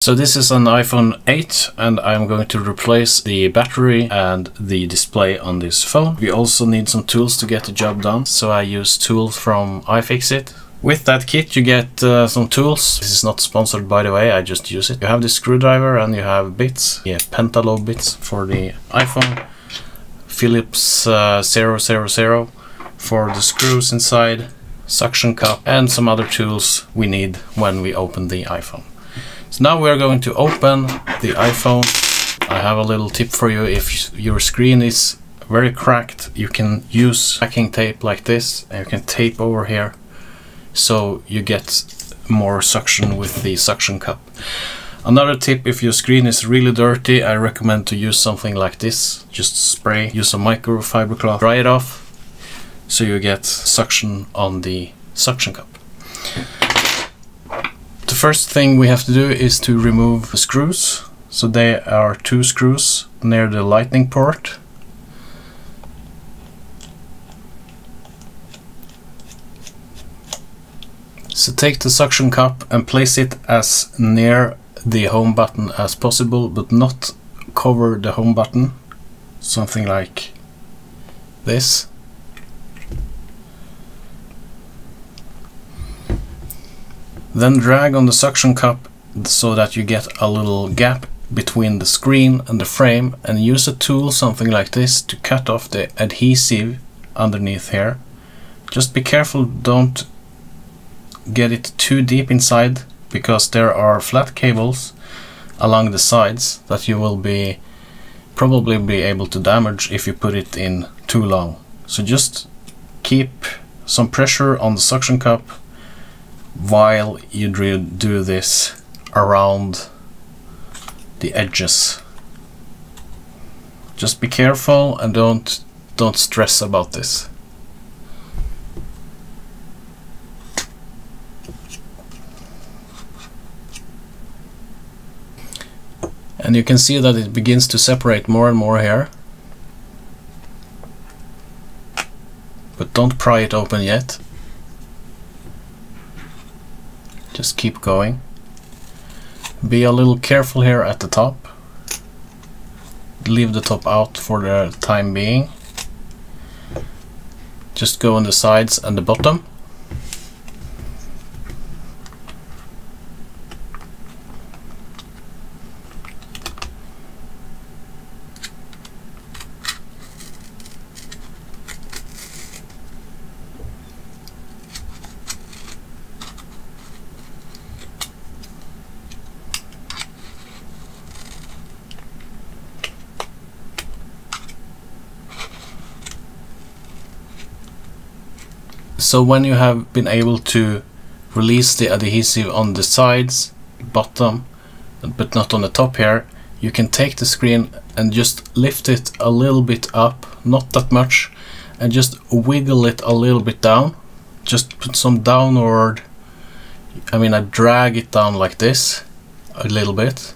So this is an iPhone 8 and I'm going to replace the battery and the display on this phone. We also need some tools to get the job done, so I use tools from iFixit. With that kit you get some tools. This is not sponsored, by the way, I just use it. You have the screwdriver and you have bits, pentalobe bits for the iPhone, Phillips 000 for the screws inside, suction cup, and some other tools we need when we open the iPhone. So now we are going to open the iPhone. I have a little tip for you. If your screen is very cracked, you can use packing tape like this, and you can tape over here so you get more suction with the suction cup. Another tip, if your screen is really dirty, I recommend to use something like this. Just spray, use a microfiber cloth, dry it off so you get suction on the suction cup. The first thing we have to do is to remove the screws. So there are 2 screws near the lightning port. So take the suction cup and place it as near the home button as possible, but not cover the home button. Something like this. Then drag on the suction cup so that you get a little gap between the screen and the frame, and use a tool, something like this, to cut off the adhesive underneath here. Just be careful, don't get it too deep inside, because there are flat cables along the sides that you will probably be able to damage if you put it in too long. So just keep some pressure on the suction cup while you do this around the edges. Just be careful and don't stress about this. And you can see that it begins to separate more and more here. But don't pry it open yet. Just keep going. Be a little careful here at the top. Leave the top out for the time being. Just go on the sides and the bottom. So when you have been able to release the adhesive on the sides, bottom, but not on the top here, you can take the screen and just lift it a little bit up, not that much, and just wiggle it a little bit down. Just put some downward, I drag it down like this a little bit,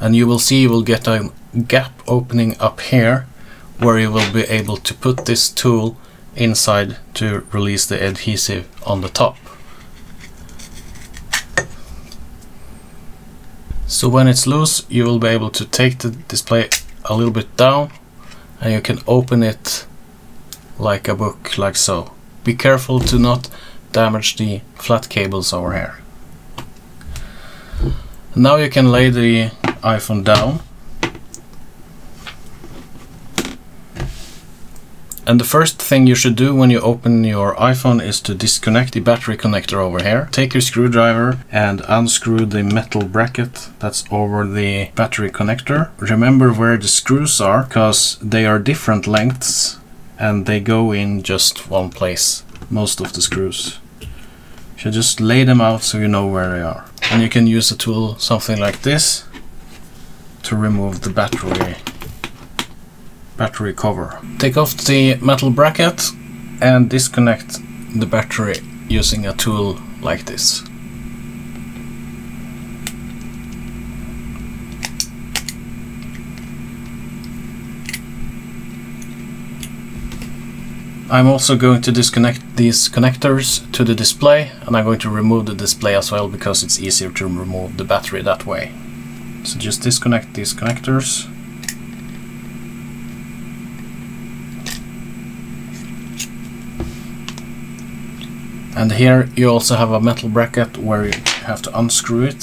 and you will see you will get a gap opening up here where you will be able to put this tool inside to release the adhesive on the top. So when it's loose, you will be able to take the display a little bit down, and you can open it like a book, like so. Be careful to not damage the flat cables over here. Now you can lay the iPhone down. And the first thing you should do when you open your iPhone is to disconnect the battery connector over here. Take your screwdriver and unscrew the metal bracket that's over the battery connector. Remember where the screws are, because they are different lengths and they go in just one place, most of the screws. You should just lay them out so you know where they are. And you can use a tool, something like this, to remove the battery cover. Take off the metal bracket and disconnect the battery using a tool like this. I'm also going to disconnect these connectors to the display, and I'm going to remove the display as well because it's easier to remove the battery that way. So just disconnect these connectors. And here you also have a metal bracket where you have to unscrew it.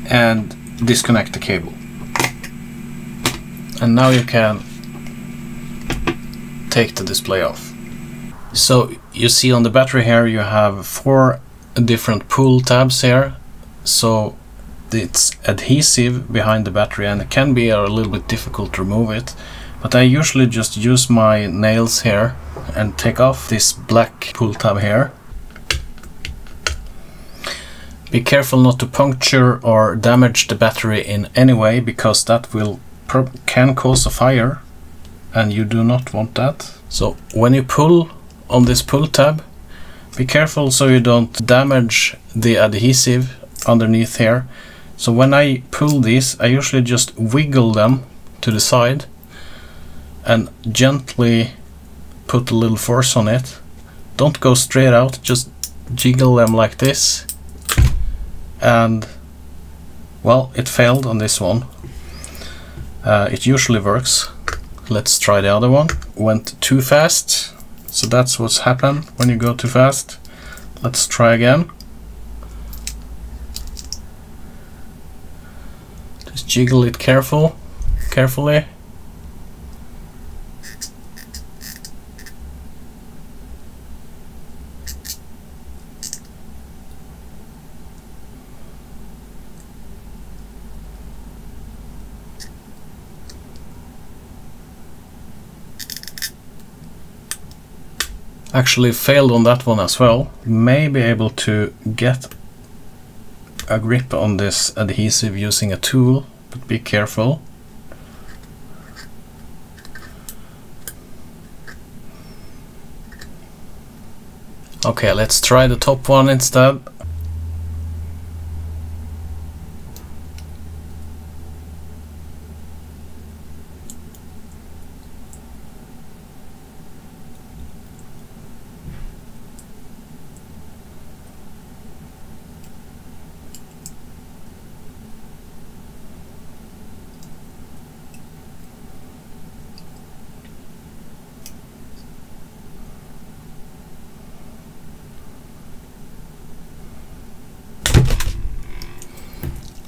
And disconnect the cable. And now you can take the display off. So you see on the battery here you have 4 different pull tabs here. So it's adhesive behind the battery, and it can be a little bit difficult to remove it. But I usually just use my nails here and take off this black pull tab here. Be careful not to puncture or damage the battery in any way, because that can cause a fire, and you do not want that. So when you pull on this pull tab, be careful so you don't damage the adhesive underneath here. So when I pull these, I usually just wiggle them to the side and gently put a little force on it. Don't go straight out, just jiggle them like this. And well, it failed on this one. It usually works. Let's try the other one. Went too fast, so that's what's happened when you go too fast. Let's try again. Just jiggle it carefully. Actually failed on that one as well. May be able to get a grip on this adhesive using a tool, but be careful. Okay, let's try the top one instead.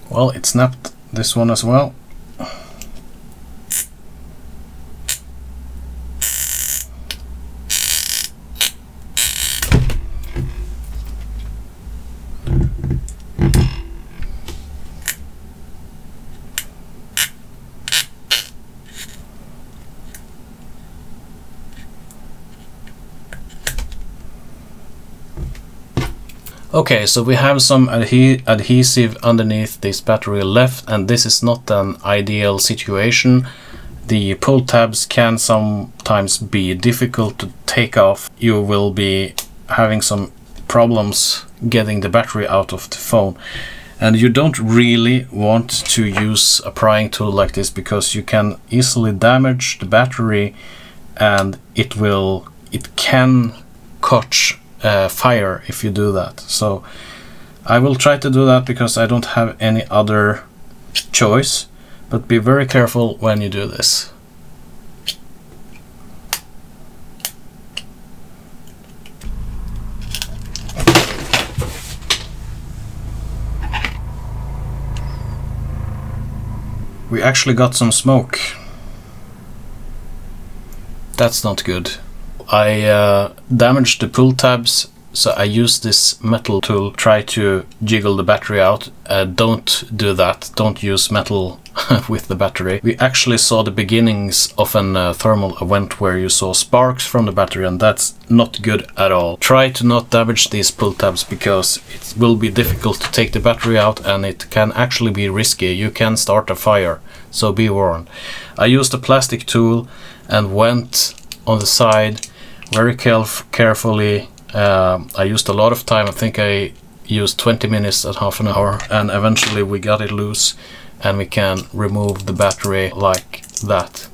Well, it snapped this one as well. Okay, so we have some adhesive underneath this battery left, and this is not an ideal situation. The pull tabs can sometimes be difficult to take off. You will be having some problems getting the battery out of the phone. And you don't really want to use a prying tool like this, because you can easily damage the battery, and it can catch fire if you do that. So I will try to do that because I don't have any other choice, but be very careful when you do this. We actually got some smoke. That's not good. I damaged the pull tabs, so I used this metal tool, try to jiggle the battery out. Don't do that, don't use metal with the battery. We actually saw the beginnings of a thermal event where you saw sparks from the battery, and that's not good at all. Try to not damage these pull tabs, because it will be difficult to take the battery out, and it can actually be risky. You can start a fire, so be warned. I used a plastic tool and went on the side very carefully. I used a lot of time. I think I used 20 minutes at half an hour, and eventually we got it loose and we can remove the battery like that.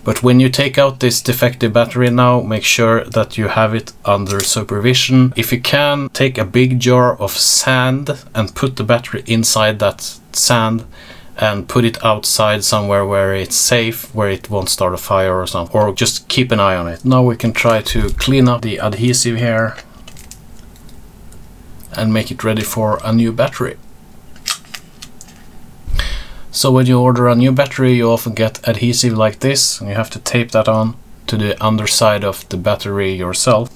But when you take out this defective battery now, make sure that you have it under supervision. If you can, take a big jar of sand and put the battery inside that sand and put it outside somewhere where it's safe, where it won't start a fire or something, or just keep an eye on it. Now we can try to clean up the adhesive here and make it ready for a new battery. So when you order a new battery, you often get adhesive like this, and you have to tape that on to the underside of the battery yourself.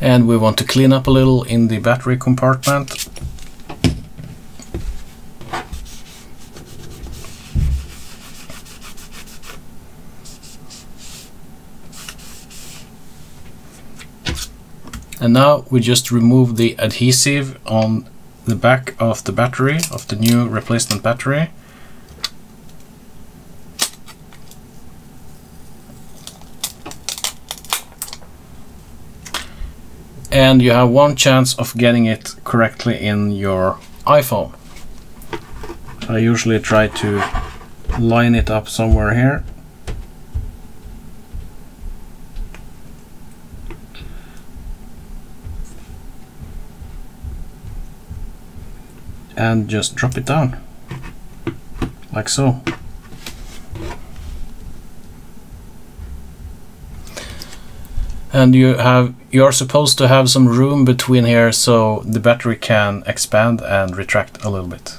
And we want to clean up a little in the battery compartment. And now we just remove the adhesive on the back of the battery, of the new replacement battery. And you have one chance of getting it correctly in your iPhone. I usually try to line it up somewhere here. And just drop it down, like so. And you're supposed to have some room between here so the battery can expand and retract a little bit.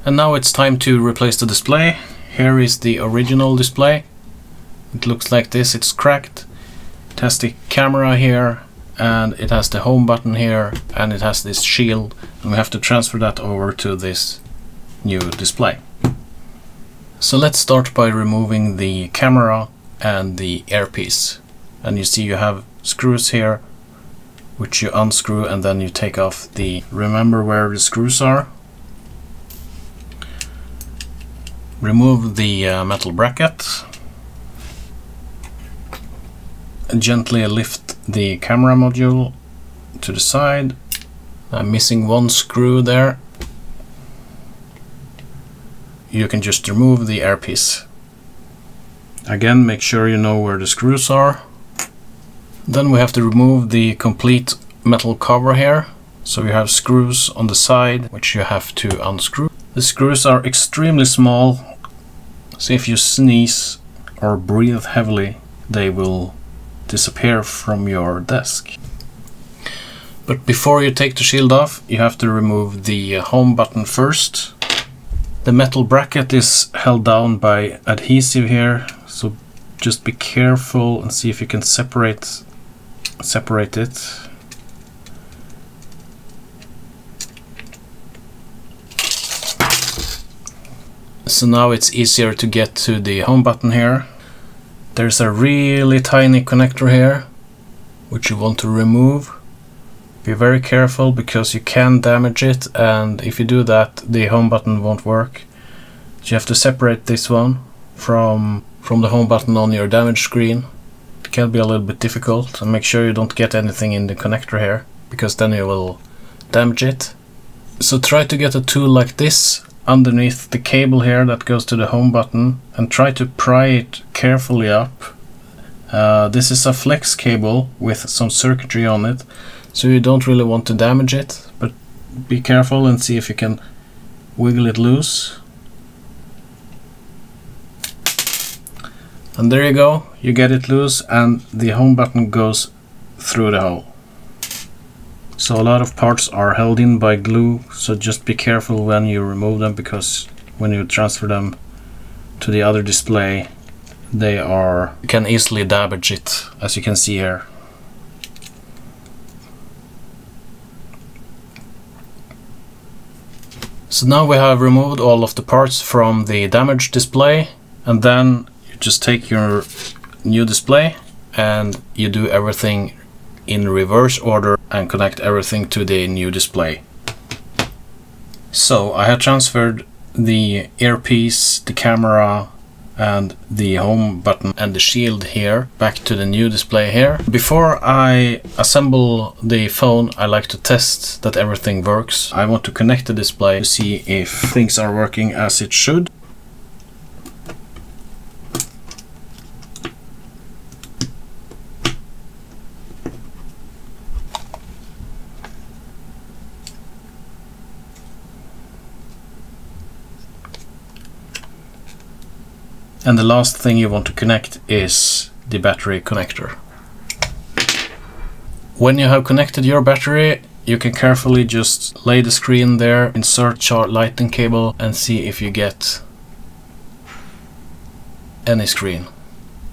And now it's time to replace the display. Here is the original display. It looks like this. It's cracked. It has the camera here, and it has the home button here, and it has this shield, and we have to transfer that over to this new display. So let's start by removing the camera and the earpiece. And you see you have screws here which you unscrew, and then you take off the, remember where the screws are. Remove the metal bracket and gently lift the camera module to the side. I'm missing one screw there. You can just remove the earpiece. Again, make sure you know where the screws are. Then we have to remove the complete metal cover here. So you have screws on the side which you have to unscrew. The screws are extremely small, so if you sneeze or breathe heavily, they will disappear from your desk. But before you take the shield off, you have to remove the home button first. The metal bracket is held down by adhesive here, so just be careful and see if you can separate it. So now it's easier to get to the home button here. There's a really tiny connector here which you want to remove. Be very careful because you can damage it, and if you do that the home button won't work. So you have to separate this one from the home button on your damaged screen. It can be a little bit difficult, and make sure you don't get anything in the connector here, because then you will damage it. So try to get a tool like this underneath the cable here that goes to the home button, and try to pry it carefully up. This is a flex cable with some circuitry on it, so you don't really want to damage it, but be careful and see if you can wiggle it loose. And there you go, you get it loose and the home button goes through the hole. So a lot of parts are held in by glue, so just be careful when you remove them, because when you transfer them to the other display, you can easily damage it, as you can see here. So now we have removed all of the parts from the damaged display, and then you just take your new display and you do everything in reverse order and connect everything to the new display. So I have transferred the earpiece, the camera, and the home button and the shield here back to the new display here. Before I assemble the phone, I like to test that everything works. I want to connect the display to see if things are working as it should. And the last thing you want to connect is the battery connector. When you have connected your battery, you can carefully just lay the screen there, insert short lightning cable, and see if you get any screen.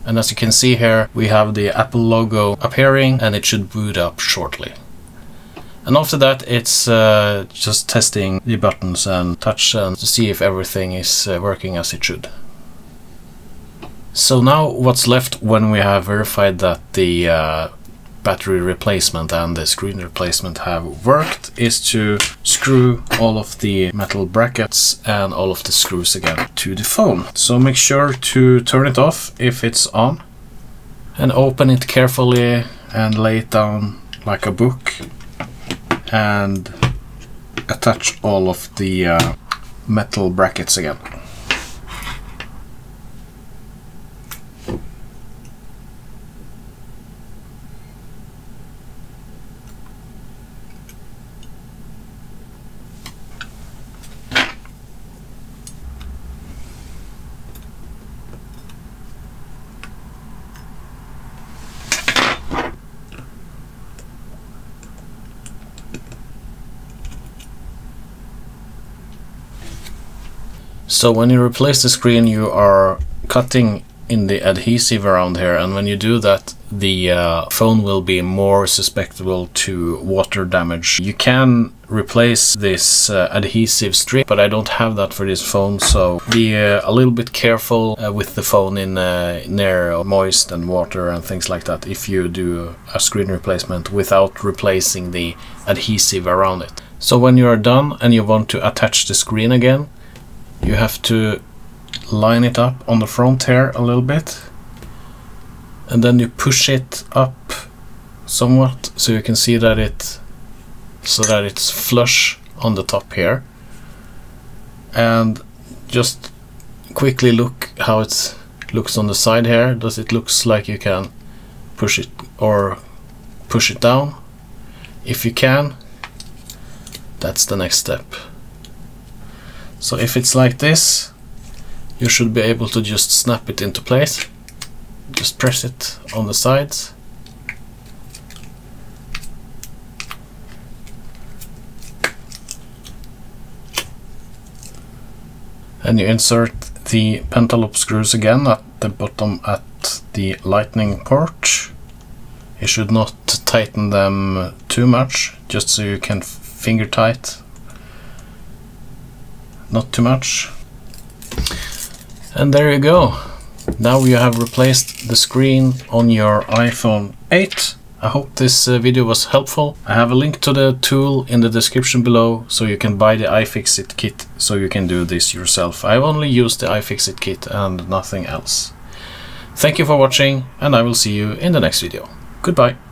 And as you can see here, we have the Apple logo appearing and it should boot up shortly. And after that, it's just testing the buttons and touch and to see if everything is working as it should. So now what's left when we have verified that the battery replacement and the screen replacement have worked is to screw all of the metal brackets and all of the screws again to the phone. So make sure to turn it off if it's on and open it carefully and lay it down like a book and attach all of the metal brackets again. So when you replace the screen, you are cutting in the adhesive around here, and when you do that, the phone will be more susceptible to water damage. You can replace this adhesive strip, but I don't have that for this phone, so be a little bit careful with the phone in near moist and water and things like that if you do a screen replacement without replacing the adhesive around it. So when you are done and you want to attach the screen again, you have to line it up on the front here a little bit, and then you push it up somewhat so you can see that it's flush on the top here, and just quickly look how it looks on the side here. Does it looks like you can push it or push it down? If you can, that's the next step. So if it's like this, you should be able to just snap it into place. Just press it on the sides. And you insert the pentaloop screws again at the bottom at the lightning port. You should not tighten them too much, just so you can finger tight. Not too much. And there you go. Now you have replaced the screen on your iPhone 8. I hope this video was helpful. I have a link to the tool in the description below, so you can buy the iFixit kit so you can do this yourself. I've only used the iFixit kit and nothing else. Thank you for watching, and I will see you in the next video. Goodbye.